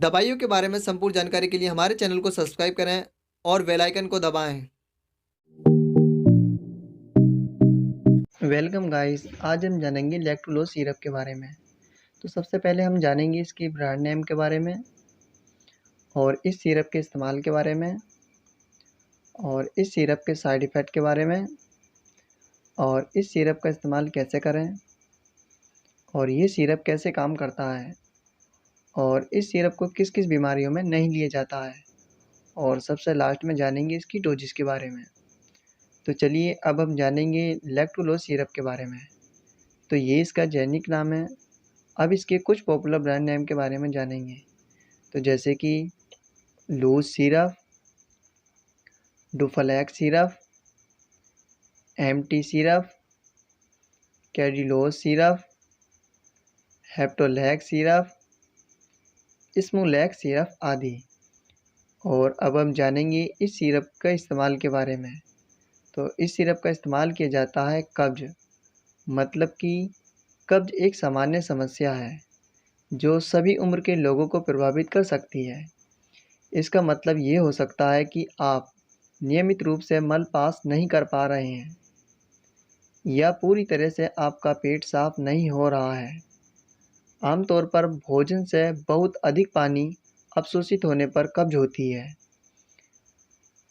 दवाइयों के बारे में संपूर्ण जानकारी के लिए हमारे चैनल को सब्सक्राइब करें और बेल आइकन को दबाएं। वेलकम गाइस, आज हम जानेंगे लैक्टुलोज सिरप के बारे में। तो सबसे पहले हम जानेंगे इसकी ब्रांड नेम के बारे में और इस सिरप के इस्तेमाल के बारे में और इस सिरप के साइड इफ़ेक्ट के बारे में और इस सिरप का इस्तेमाल कैसे करें और ये सिरप कैसे काम करता है और इस सिरप को किस किस बीमारियों में नहीं लिया जाता है और सबसे लास्ट में जानेंगे इसकी डोजेस के बारे में। तो चलिए अब हम जानेंगे लैक्टुलोज सिरप के बारे में। तो ये इसका जेनिक नाम है। अब इसके कुछ पॉपुलर ब्रांड नेम के बारे में जानेंगे। तो जैसे कि Looz syrup, Duphalac syrup, MT syrup, Cadilose syrup, Heptolac syrup, Smolac syrup आदि। और अब हम जानेंगे इस सिरप का इस्तेमाल के बारे में। तो इस सिरप का इस्तेमाल किया जाता है कब्ज, मतलब कि कब्ज एक सामान्य समस्या है जो सभी उम्र के लोगों को प्रभावित कर सकती है। इसका मतलब ये हो सकता है कि आप नियमित रूप से मल पास नहीं कर पा रहे हैं या पूरी तरह से आपका पेट साफ नहीं हो रहा है। आमतौर पर भोजन से बहुत अधिक पानी अवशोषित होने पर कब्ज होती है।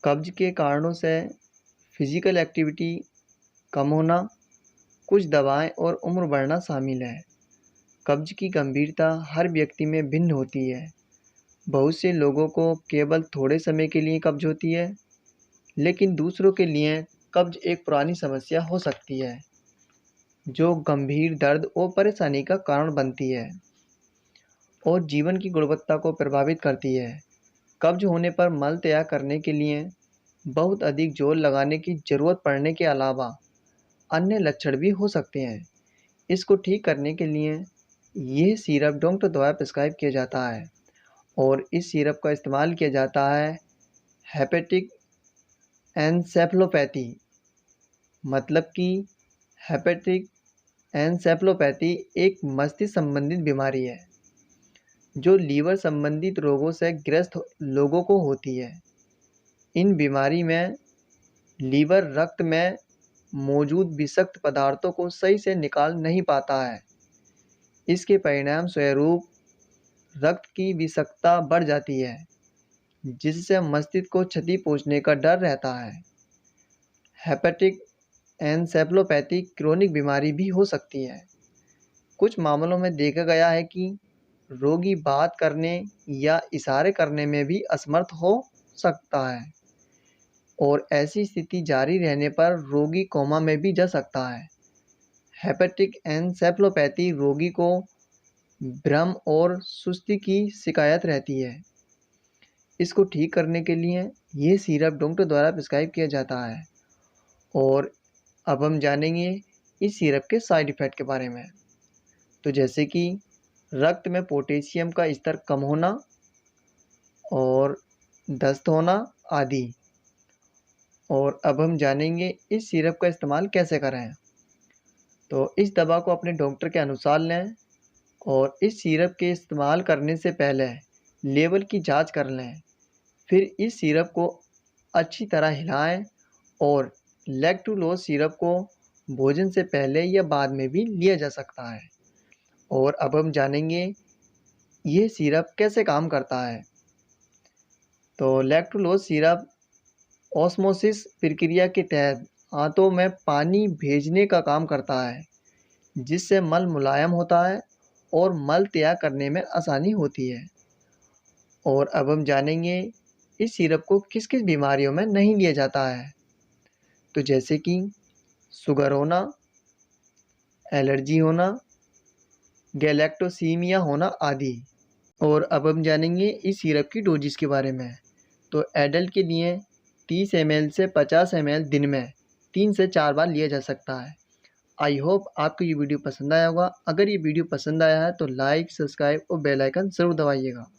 कब्ज के कारणों से फिजिकल एक्टिविटी कम होना, कुछ दवाएं और उम्र बढ़ना शामिल है। कब्ज की गंभीरता हर व्यक्ति में भिन्न होती है। बहुत से लोगों को केवल थोड़े समय के लिए कब्ज होती है, लेकिन दूसरों के लिए कब्ज एक पुरानी समस्या हो सकती है जो गंभीर दर्द और परेशानी का कारण बनती है और जीवन की गुणवत्ता को प्रभावित करती है। कब्ज होने पर मल त्याग करने के लिए बहुत अधिक जोर लगाने की ज़रूरत पड़ने के अलावा अन्य लक्षण भी हो सकते हैं। इसको ठीक करने के लिए यह सिरप डॉक्टर द्वारा प्रिस्क्राइब किया जाता है और इस सिरप का इस्तेमाल किया जाता है हेपेटिक एन्सेफलोपैथी, मतलब कि हेपेटिक एन्सेफलोपैथी एक मस्तिष्क संबंधित बीमारी है जो लीवर संबंधित रोगों से ग्रस्त लोगों को होती है। इन बीमारी में लीवर रक्त में मौजूद विषाक्त पदार्थों को सही से निकाल नहीं पाता है। इसके परिणाम स्वरूप रक्त की विषाक्तता बढ़ जाती है, जिससे मस्तिष्क को क्षति पहुंचने का डर रहता है। हेपेटिक एन्सेफलोपैथी क्रोनिक बीमारी भी हो सकती है। कुछ मामलों में देखा गया है कि रोगी बात करने या इशारे करने में भी असमर्थ हो सकता है और ऐसी स्थिति जारी रहने पर रोगी कोमा में भी जा सकता है। हेपेटिक एन्सेफलोपैथी रोगी को भ्रम और सुस्ती की शिकायत रहती है। इसको ठीक करने के लिए ये सिरप डॉक्टर द्वारा प्रिस्क्राइब किया जाता है। और अब हम जानेंगे इस सिरप के साइड इफ़ेक्ट के बारे में। तो जैसे कि रक्त में पोटेशियम का स्तर कम होना और दस्त होना आदि। और अब हम जानेंगे इस सिरप का इस्तेमाल कैसे करें। तो इस दवा को अपने डॉक्टर के अनुसार लें और इस सिरप के इस्तेमाल करने से पहले लेवल की जांच कर लें। फिर इस सिरप को अच्छी तरह हिलाएं और लैक्टुलोज सिरप को भोजन से पहले या बाद में भी लिया जा सकता है। और अब हम जानेंगे ये सिरप कैसे काम करता है। तो लैक्टुलोज सिरप ऑस्मोसिस प्रक्रिया के तहत आंतों में पानी भेजने का काम करता है, जिससे मल मुलायम होता है और मल त्याग करने में आसानी होती है। और अब हम जानेंगे इस सिरप को किस किस बीमारियों में नहीं लिया जाता है। तो जैसे कि शुगर होना, एलर्जी होना, गैलेक्टोसीमिया होना आदि। और अब हम जानेंगे इस सिरप की डोजेस के बारे में। तो एडल्ट के लिए 30 ml से 50 ml दिन में 3 से 4 बार लिया जा सकता है। आई होप आपको ये वीडियो पसंद आया होगा। अगर ये वीडियो पसंद आया है तो लाइक, सब्सक्राइब और बेल आइकन ज़रूर दबाइएगा।